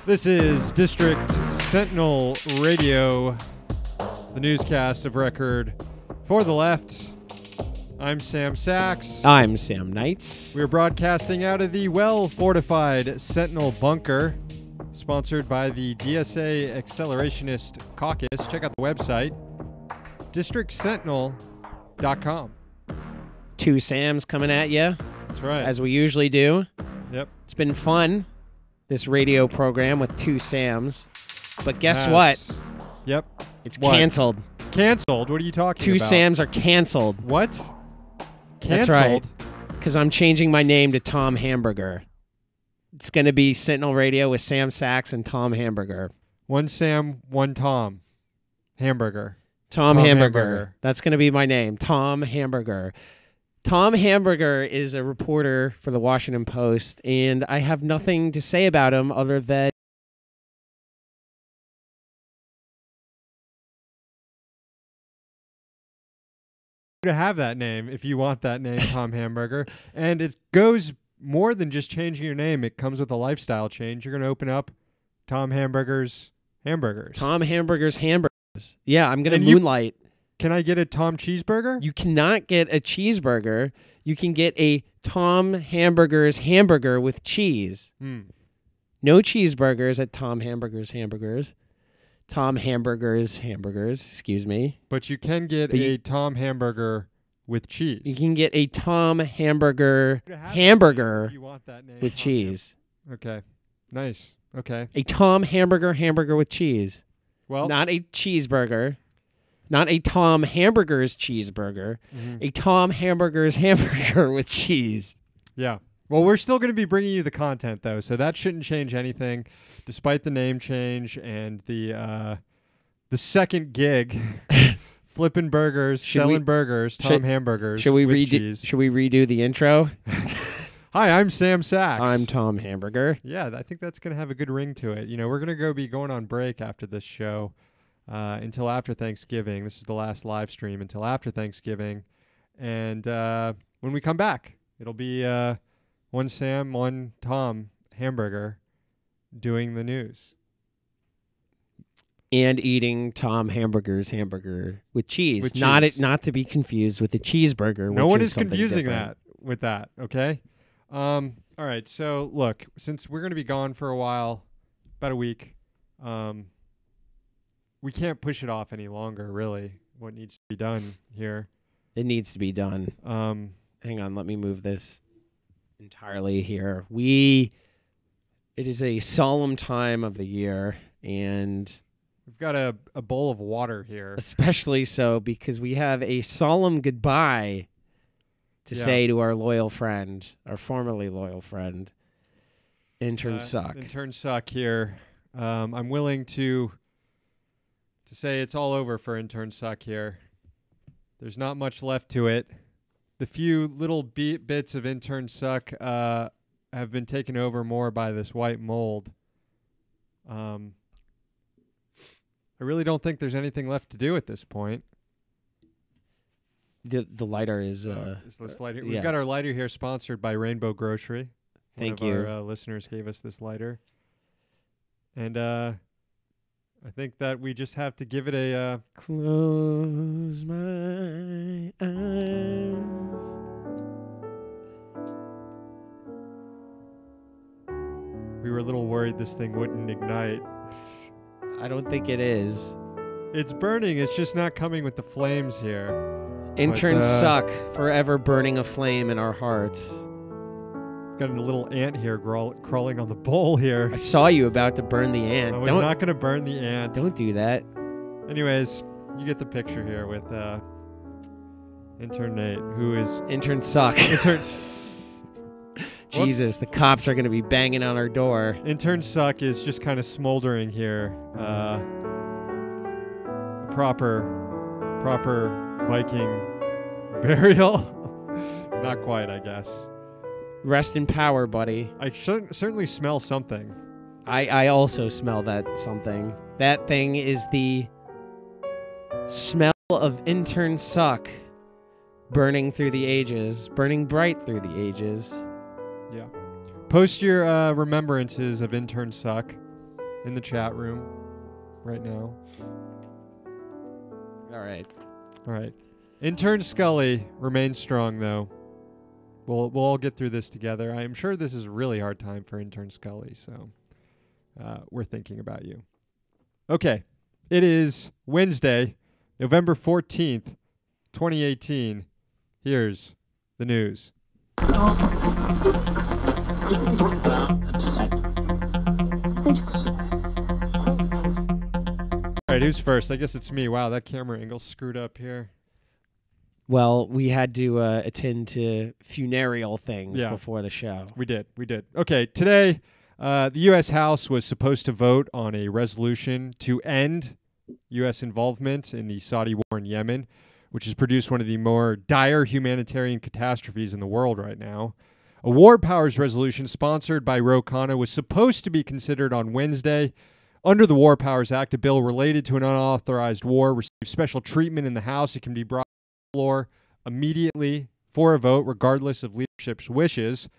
This is District Sentinel Radio, the newscast of record for the left. I'm Sam Sachs. I'm Sam Knight. We're broadcasting out of the well-fortified Sentinel bunker, sponsored by the DSA Accelerationist Caucus. Check out the website, districtsentinel.com. Two Sams coming at you. That's right. As we usually do. Yep. It's been fun, this radio program with two Sams. But guess what? Yep. It's What? canceled. Canceled? What are you talking Two about? Sams are canceled. What? That's Canceled? right. Because I'm changing my name to Tom Hamburger. It's going to be Sentinel Radio with Sam Sachs and Tom Hamburger. One Sam, one Tom. Hamburger. Tom Tom Hamburger. Hamburger. That's going to be my name, Tom Hamburger. Tom Hamburger is a reporter for the Washington Post, and I have nothing to say about him other than to have that name if you want that name, Tom Hamburger. And it goes more than just changing your name. It comes with a lifestyle change. You're going to open up Tom Hamburger's Hamburgers. Tom Hamburger's Hamburgers. Yeah, I'm going And to moonlight. Can I get a Tom Cheeseburger? You cannot get a cheeseburger. You can get a Tom Hamburger's hamburger with cheese. No cheeseburgers at Tom Hamburger's Hamburgers. Tom Hamburger's Hamburgers, excuse me. But you can get a Tom Hamburger with cheese. You can get a Tom Hamburger You have that hamburger name if you want that name, with Tom cheese. Okay. Nice. Okay. A Tom hamburger with cheese. Well, Not a cheeseburger. Not a Tom Hamburger's cheeseburger. A Tom Hamburger's hamburger with cheese. yeah. Well, we're still going to be bringing you the content, though, so that shouldn't change anything, despite the name change and the second gig, flipping burgers, selling burgers, Tom Hamburgers. Should we with redo? cheese. Should we redo the intro? Hi, I'm Sam Sachs. I'm Tom Hamburger. Yeah, I think that's going to have a good ring to it. You know, we're going to be going on break after this show until after Thanksgiving. This is the last live stream until after Thanksgiving. And when we come back, it'll be one Sam, one Tom Hamburger doing the news. And eating Tom Hamburger's hamburger with cheese. With Not cheese. not to be confused with a cheeseburger. No which one is is something confusing different. that with that, okay? All right, so look, since we're going to be gone for a while, about a week, we can't push it off any longer, really, what needs to be done here. It needs to be done. Hang on, let me move this entirely here. It is a solemn time of the year, and We've got a bowl of water here. especially so because we have a solemn goodbye to say to our loyal friend, our formerly loyal friend, Intern Suck. Intern Suck here. I'm willing to say it's all over for Intern Suck here. There's not much left to it. The few little bits of Intern Suck have been taken over more by this white mold. I really don't think there's anything left to do at this point. The lighter is Is this lighter? yeah. We've got our lighter here sponsored by Rainbow Grocery. Thank One of you. Our listeners gave us this lighter. And I think that we just have to give it a... Close my eyes. We were a little worried this thing wouldn't ignite. I don't think it is. It's burning. It's just not coming with the flames here. Interns But, suck, forever burning a flame in our hearts. Got a little ant here crawling on the bowl here. I saw you about to burn the ant. I was not going to burn the ant. Don't do that. Anyways, you get the picture here with Intern Nate, who is... Interns suck. Intern... Jesus, the cops are going to be banging on our door. Intern Suck is just kind of smoldering here. Proper Viking burial. Not quite, I guess. Rest in power, buddy. I certainly smell something. I also smell that something. That thing is the smell of Intern Suck burning through the ages, burning bright through the ages. Yeah. Post your remembrances of Intern Suck in the chat room right now. All right. All right. Intern Scully remains strong, though. We'll all get through this together. I am sure this is a really hard time for Intern Scully, so we're thinking about you. Okay. It is Wednesday, November 14th, 2018. Here's the news. All right, who's first? I guess it's me. Wow, that camera angle's screwed up here. Well, we had to attend to funereal things before the show. We did. Okay, today, the U.S. House was supposed to vote on a resolution to end U.S. involvement in the Saudi war in Yemen, which has produced one of the more dire humanitarian catastrophes in the world right now. A war powers resolution sponsored by Ro Khanna was supposed to be considered on Wednesday. Under the War Powers Act, a bill related to an unauthorized war receives special treatment in the House. It can be brought to the floor immediately for a vote, regardless of leadership's wishes.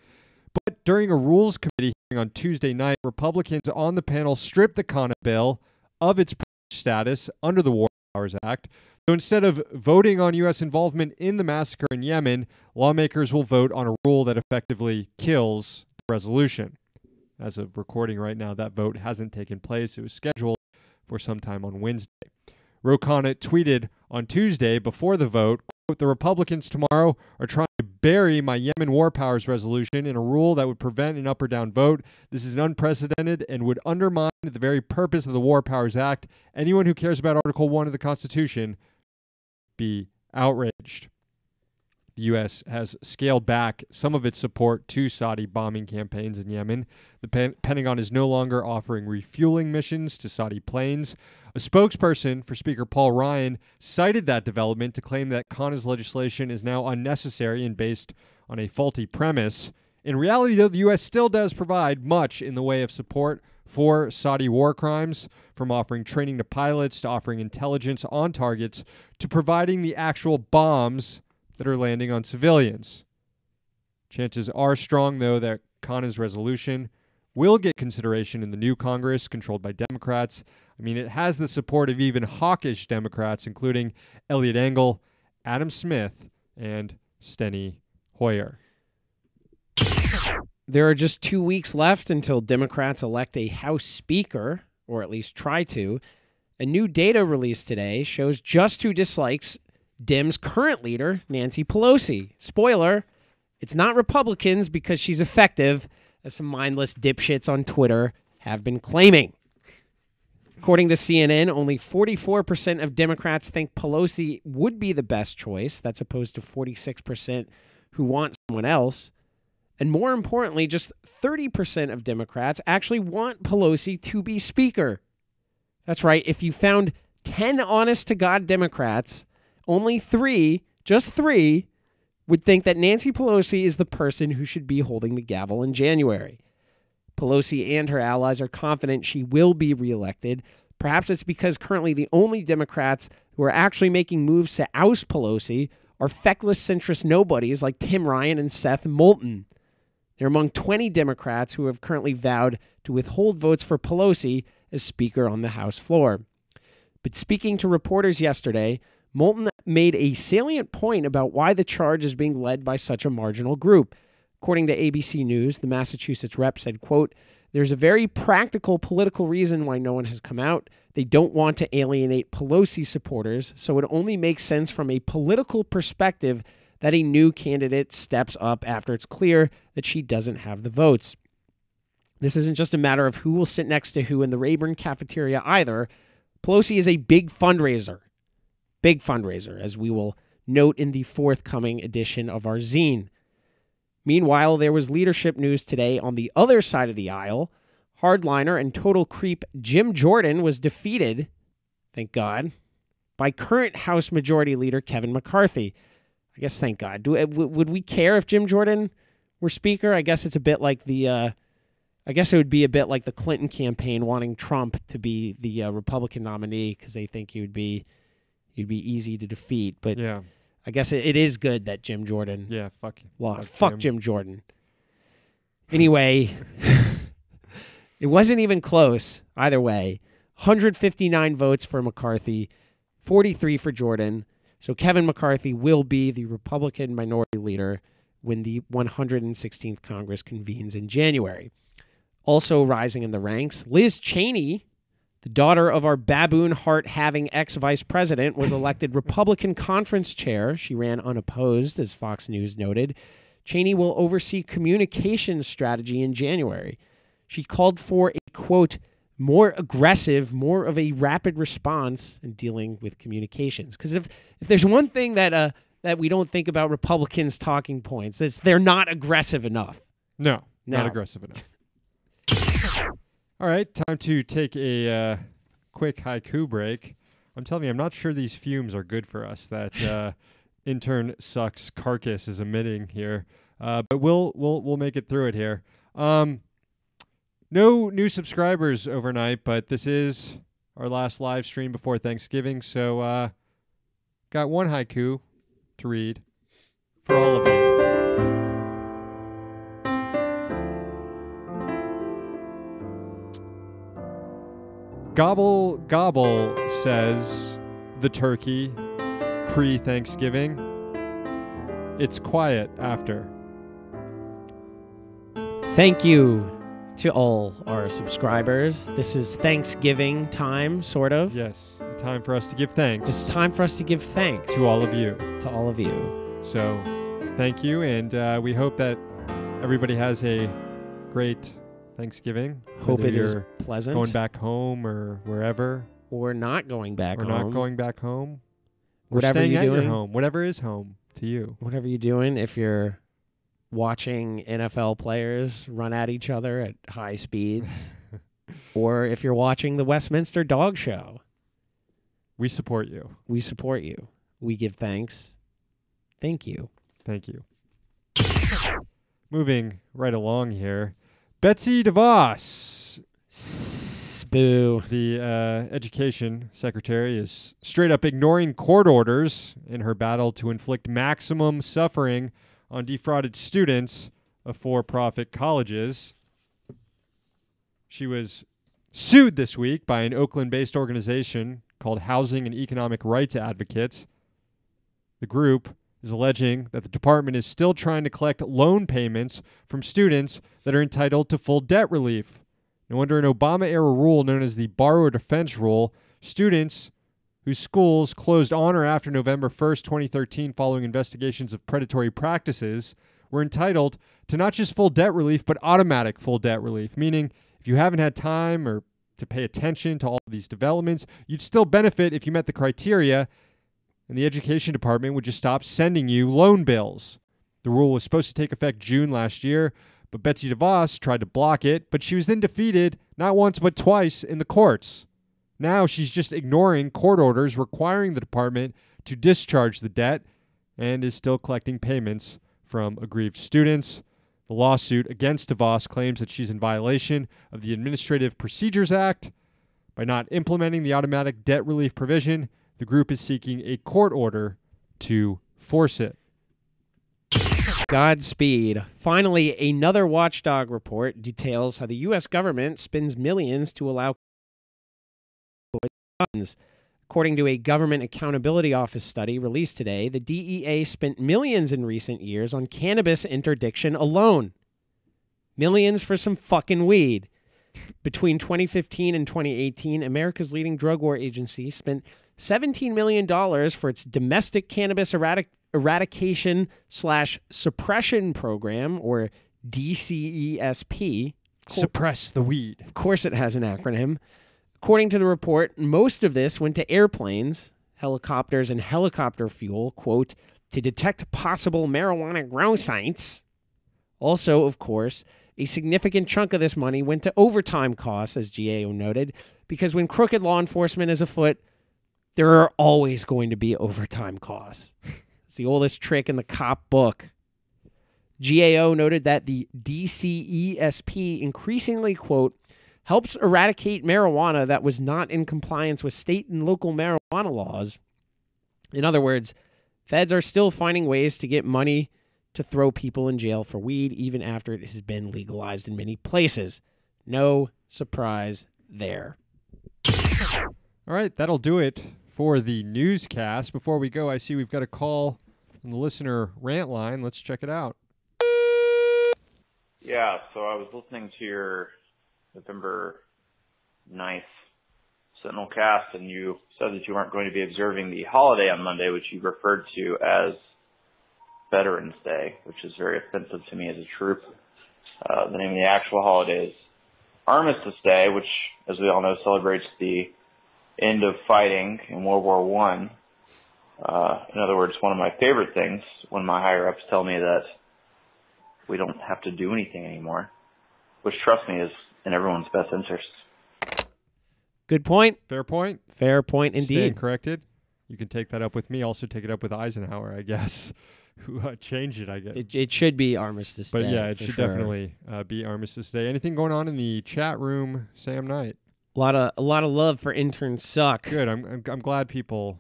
But during a Rules Committee hearing on Tuesday night, Republicans on the panel stripped the Khanna bill of its status under the War Powers Act. So instead of voting on U.S. involvement in the massacre in Yemen, lawmakers will vote on a rule that effectively kills the resolution. As of recording right now, that vote hasn't taken place. It was scheduled for sometime on Wednesday. Ro Khanna tweeted on Tuesday before the vote, quote, "The Republicans tomorrow are trying to bury my Yemen war powers resolution in a rule that would prevent an up or down vote. This is unprecedented and would undermine the very purpose of the War Powers Act. Anyone who cares about Article 1 of the Constitution be outraged." The U.S. has scaled back some of its support to Saudi bombing campaigns in Yemen. The Pentagon is no longer offering refueling missions to Saudi planes. A spokesperson for Speaker Paul Ryan cited that development to claim that Khanna's legislation is now unnecessary and based on a faulty premise. In reality, though, the U.S. still does provide much in the way of support for Saudi war crimes, from offering training to pilots to offering intelligence on targets to providing the actual bombs that are landing on civilians. Chances are strong, though, that Khanna's resolution will get consideration in the new Congress controlled by Democrats. I mean, it has the support of even hawkish Democrats, including Elliot Engel, Adam Smith, and Steny Hoyer. There are just 2 weeks left until Democrats elect a House Speaker, or at least try to. A new data released today shows just who dislikes Dems' current leader, Nancy Pelosi. Spoiler, it's not Republicans because she's effective, as some mindless dipshits on Twitter have been claiming. According to CNN, only 44% of Democrats think Pelosi would be the best choice. That's opposed to 46% who want someone else. And more importantly, just 30% of Democrats actually want Pelosi to be Speaker. That's right. If you found 10 honest-to-God Democrats, only 3, just 3, would think that Nancy Pelosi is the person who should be holding the gavel in January. Pelosi and her allies are confident she will be reelected. Perhaps it's because currently the only Democrats who are actually making moves to oust Pelosi are feckless centrist nobodies like Tim Ryan and Seth Moulton. They're among 20 Democrats who have currently vowed to withhold votes for Pelosi as Speaker on the House floor. But speaking to reporters yesterday, Moulton made a salient point about why the charge is being led by such a marginal group. According to ABC News, the Massachusetts rep said, quote, "There's a very practical political reason why no one has come out. They don't want to alienate Pelosi supporters, so it only makes sense from a political perspective that a new candidate steps up after it's clear that she doesn't have the votes. This isn't just a matter of who will sit next to who in the Rayburn cafeteria either. Pelosi is a big fundraiser, as we will note in the forthcoming edition of our zine. Meanwhile, there was leadership news today on the other side of the aisle. Hardliner and total creep Jim Jordan was defeated, thank God, by current House Majority Leader Kevin McCarthy. I guess thank God. Would we care if Jim Jordan were Speaker? I guess it's a bit like I guess it would be a bit like the Clinton campaign wanting Trump to be the Republican nominee because they think he'd be easy to defeat. But yeah, I guess it is good that Jim Jordan fuck lost. Fuck Jim Jordan. Anyway, It wasn't even close either way. 159 votes for McCarthy, 43 for Jordan. So Kevin McCarthy will be the Republican minority leader when the 116th Congress convenes in January. Also rising in the ranks, Liz Cheney, the daughter of our baboon heart-having ex-vice president, was elected Republican conference chair. She ran unopposed, as Fox News noted. Cheney will oversee communications strategy in January. She called for a, quote, more aggressive, more of a rapid response in dealing with communications. Because if there's one thing that we don't think about Republicans' talking points, it's they're not aggressive enough. No, not aggressive enough. All right, time to take a quick haiku break. I'm telling you, I'm not sure these fumes are good for us that intern sucks carcass is emitting here, but we'll make it through it here. No new subscribers overnight, but this is our last live stream before Thanksgiving, so got one haiku to read for all of you. Gobble, gobble, says the turkey pre-Thanksgiving. It's quiet after. Thank you to all our subscribers. This is Thanksgiving time, sort of. Yes, time for us to give thanks. It's time for us to give thanks. To all of you. To all of you. So, thank you, and we hope that everybody has a great Thanksgiving. Hope it is pleasant. Going back home or wherever. Or not going back home. Or not going back home. Or whatever staying you're at doing. Your home. Whatever is home to you. Whatever you're doing, if you're watching NFL players run at each other at high speeds, or if you're watching the Westminster Dog Show. We support you. We support you. We give thanks. Thank you. Thank you. Moving right along here. Betsy DeVos. Boo. The education secretary is straight up ignoring court orders in her battle to inflict maximum suffering on defrauded students of for-profit colleges. She was sued this week by an Oakland-based organization called Housing and Economic Rights Advocates. The group is alleging that the department is still trying to collect loan payments from students that are entitled to full debt relief. Now, under an Obama-era rule known as the Borrower Defense Rule, students whose schools closed on or after November 1st, 2013 following investigations of predatory practices were entitled to not just full debt relief, but automatic full debt relief, meaning if you haven't had time or to pay attention to all of these developments, you'd still benefit if you met the criteria, and the education department would just stop sending you loan bills. The rule was supposed to take effect June last year, but Betsy DeVos tried to block it, but she was then defeated not once but twice in the courts. Now she's just ignoring court orders requiring the department to discharge the debt and is still collecting payments from aggrieved students. The lawsuit against DeVos claims that she's in violation of the Administrative Procedures Act. By not implementing the automatic debt relief provision, the group is seeking a court order to force it. Godspeed. Finally, another watchdog report details how the U.S. government spends millions to allow guns. According to a Government Accountability Office study released today, the DEA spent millions in recent years on cannabis interdiction alone. Millions for some fucking weed. Between 2015 and 2018, America's leading drug war agency spent $17 million for its domestic cannabis eradication/suppression program, or DCESP. Suppress the weed. Of course it has an acronym. According to the report, most of this went to airplanes, helicopters, and helicopter fuel, quote, to detect possible marijuana grow sites. Also, of course, a significant chunk of this money went to overtime costs, as GAO noted, because when crooked law enforcement is afoot, there are always going to be overtime costs. It's the oldest trick in the cop book. GAO noted that the DCESP increasingly, quote, helps eradicate marijuana that was not in compliance with state and local marijuana laws. In other words, feds are still finding ways to get money to throw people in jail for weed even after it has been legalized in many places. No surprise there. All right, that'll do it for the newscast. Before we go, I see we've got a call on the listener rant line. Let's check it out. Yeah, so I was listening to your November 9th Sentinel cast, and you said that you weren't going to be observing the holiday on Monday, which you referred to as Veterans Day, which is very offensive to me as a troop. The name of the actual holiday is Armistice Day, which, as we all know, celebrates the end of fighting in World War I. In other words, one of my favorite things when my higher-ups tell me that we don't have to do anything anymore, which, trust me, is in everyone's best interest. Good point. Fair point. Fair point indeed. Stand corrected. You can take that up with me. Also take it up with Eisenhower, I guess, who changed it, I guess. It should be Armistice Day. But yeah, it should sure. definitely be Armistice Day. Anything going on in the chat room, Sam Knight? A lot of love for Intern Suck. Good. I'm glad people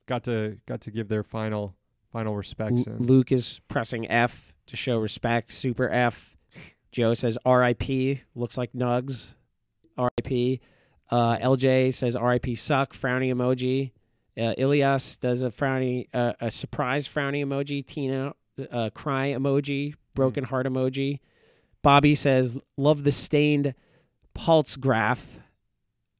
got to give their final respects. Luke is pressing F to show respect. Super F. Joe says R.I.P. Looks like Nugs. R.I.P. LJ says R.I.P. Suck. Frowny emoji. Ilias does a surprise frowny emoji. Tina, cry emoji. Broken heart emoji. Bobby says love the stained pulse graph.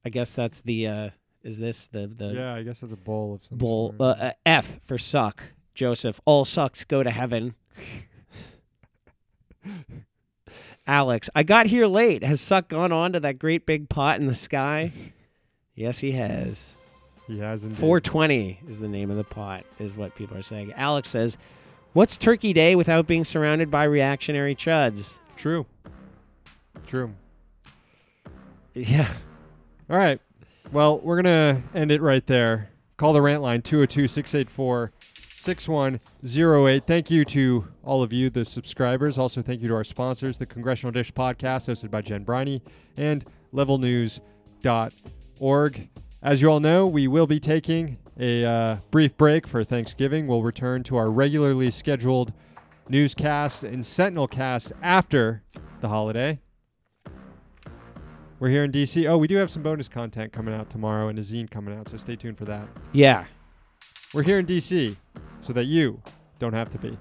I guess that's the. Is this the? Yeah, I guess that's a bowl of some bowl. sort. F for suck. Joseph, all sucks go to heaven. Alex, I got here late. Has Suck gone on to that great big pot in the sky? Yes, he has. He has indeed. 420 is the name of the pot, is what people are saying. Alex says, what's Turkey Day without being surrounded by reactionary chuds? True. Yeah. All right. Well, we're going to end it right there. Call the rant line, 202-684-6108. Thank you to all of you, the subscribers. Also, thank you to our sponsors, the Congressional Dish Podcast, hosted by Jen Briney, and levelnews.org. As you all know, we will be taking a brief break for Thanksgiving. We'll return to our regularly scheduled newscast and Sentinel cast after the holiday. We're here in D.C. Oh, we do have some bonus content coming out tomorrow and a zine coming out, so stay tuned for that. Yeah. We're here in D.C. so that you don't have to be.